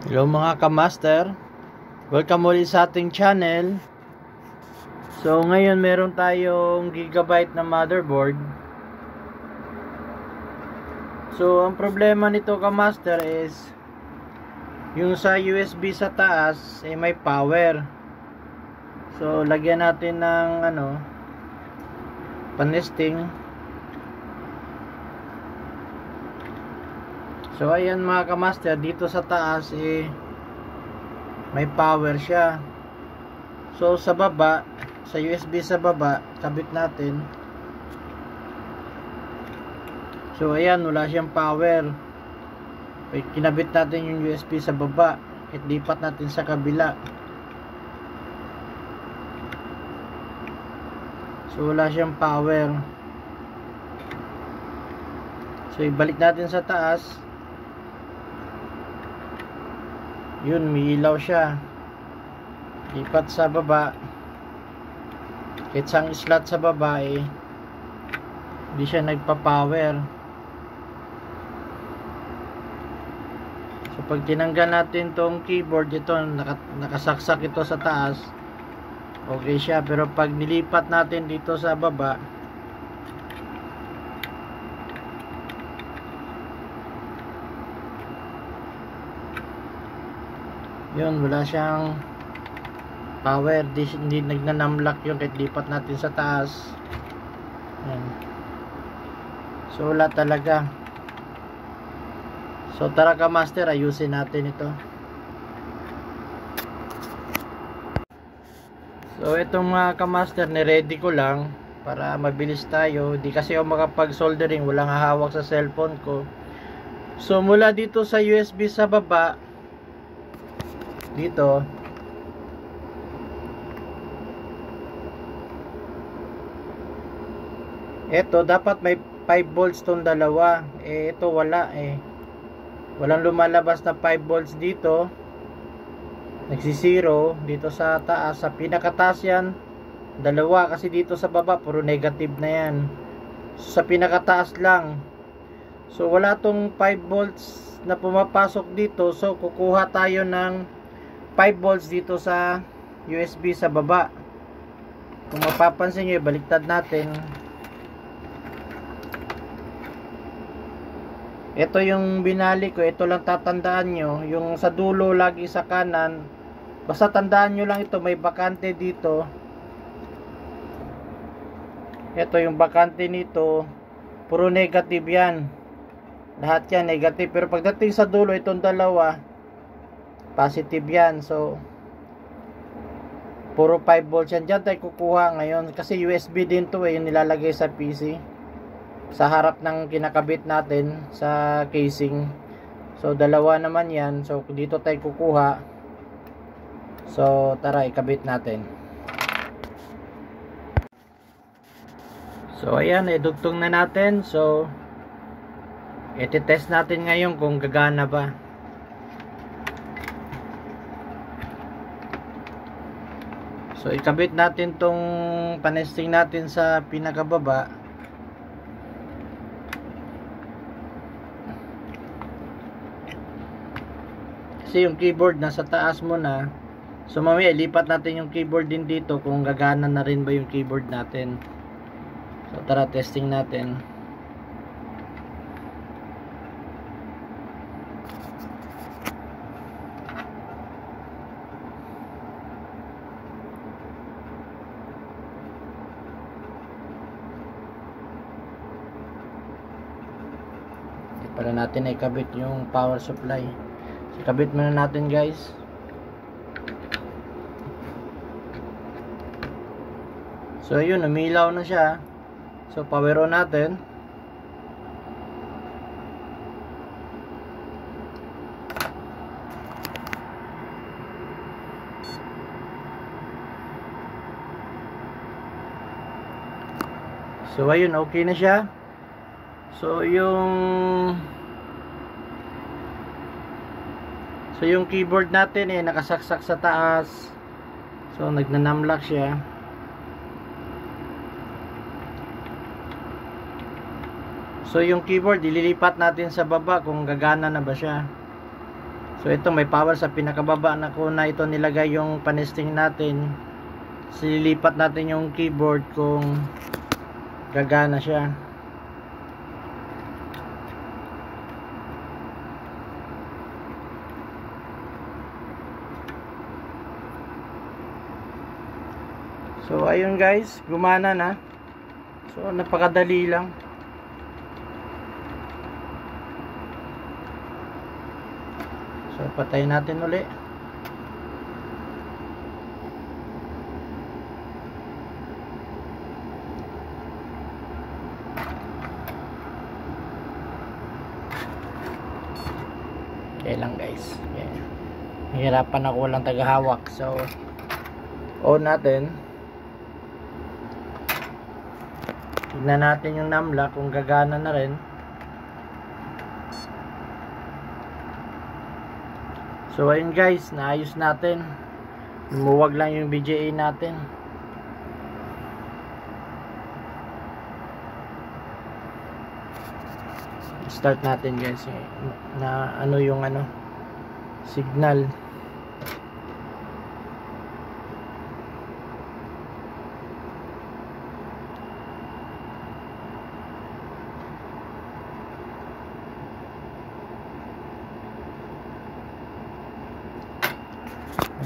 Hello mga kamaster, welcome ulit sa ating channel. So ngayon meron tayong gigabyte na motherboard. So ang problema nito kamaster is yung sa USB sa taas may power. So lagyan natin ng panesting. So ayan mga kamaster, dito sa taas may power siya. So sa baba, sa USB sa baba, kabit natin. So ayan, wala siyang power. Kinabit natin yung USB sa baba, at lipat natin sa kabila. So wala siyang power. So ibalik natin sa taas. Yun, may ilaw siya. Lipat sa baba. Isang slot sa baba hindi siya nagpa-power. So pag tinanggal natin tong keyboard, ito nakasaksak ito sa taas, okay siya. Pero pag nilipat natin dito sa baba, yun, wala siyang power. Hindi nagnanamlock yun kahit lipat natin sa taas. Yan. So wala talaga. So tara ka master, ayusin natin ito. So itong mga kamaster, ni-ready ko lang para mabilis tayo. Di kasi ako makapag-soldering, walang hahawak sa cellphone ko. So mula dito sa USB sa baba, dito, ito dapat may 5 volts tong dalawa. Ito wala walang lumalabas na 5 volts dito. Nagsisiro dito sa taas. Sa pinakataas yan, dalawa. Kasi dito sa baba puro negative na yan. So, sa pinakataas lang. So wala tong 5 volts na pumapasok dito. So kukuha tayo ng 5 volts dito sa USB sa baba. Kung mapapansin nyo, baliktad natin. Ito yung binali ko. Ito lang tatandaan nyo. Yung sa dulo lagi sa kanan, basta tandaan nyo lang ito, may bakante dito. Ito yung bakante nito, puro negative yan. Lahat yan negative. Pero pagdating sa dulo, itong dalawa positive yan. So puro 5 volts yan. Dyan tayo kukuha ngayon. Kasi USB din to yung nilalagay sa PC. Sa harap ng kinakabit natin sa casing. So dalawa naman yan. So dito tayo kukuha. So tara, ikabit natin. So ayan, idugtong na natin. So iti-test natin ngayon kung gagana ba. So ikabit natin tong panesting natin sa pinakababa. Kasi yung keyboard nasa taas muna. So mamaya lipat natin yung keyboard din dito kung gagana na rin ba yung keyboard natin. So tara, testing natin. Para natin ay kabit yung power supply. So, kabit muna natin guys. So yun, umilaw na siya. So power on natin. So ayun, okay na siya. So yung keyboard natin nakasaksak sa taas. So nagnanamlock siya. So yung keyboard ililipat natin sa baba kung gagana na ba siya. So ito may power sa pinakababa na kuna ito nilagay yung panesting natin. Sililipat natin yung keyboard kung gagana siya. So ayun guys, gumana na. So napakadali lang. So patayin natin uli. Okay lang guys. Okay. Nahirapan ako, walang tagahawak. So on natin. Tignan natin yung numlock kung gagana na rin. So ayun guys, naayos natin. Lumuwag lang yung BGA natin. Start natin guys na ano yung signal.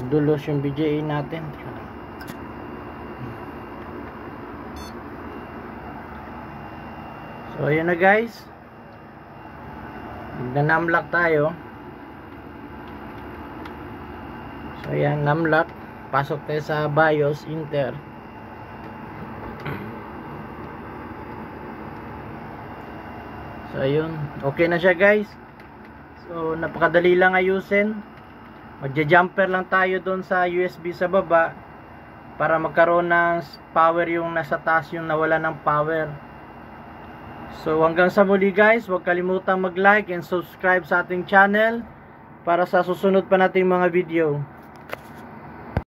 Dulos yung BGA natin. So ayun na guys, nag-numlock tayo. So ayan, numlock. Pasok tayo sa BIOS, Inter. So ayun, okay na siya guys. So napakadali lang ayusin. Magja-jumper lang tayo doon sa USB sa baba para magkaroon ng power yung nasa taas, yung nawala ng power. So hanggang sa muli guys, huwag kalimutang mag-like and subscribe sa ating channel para sa susunod pa nating mga video.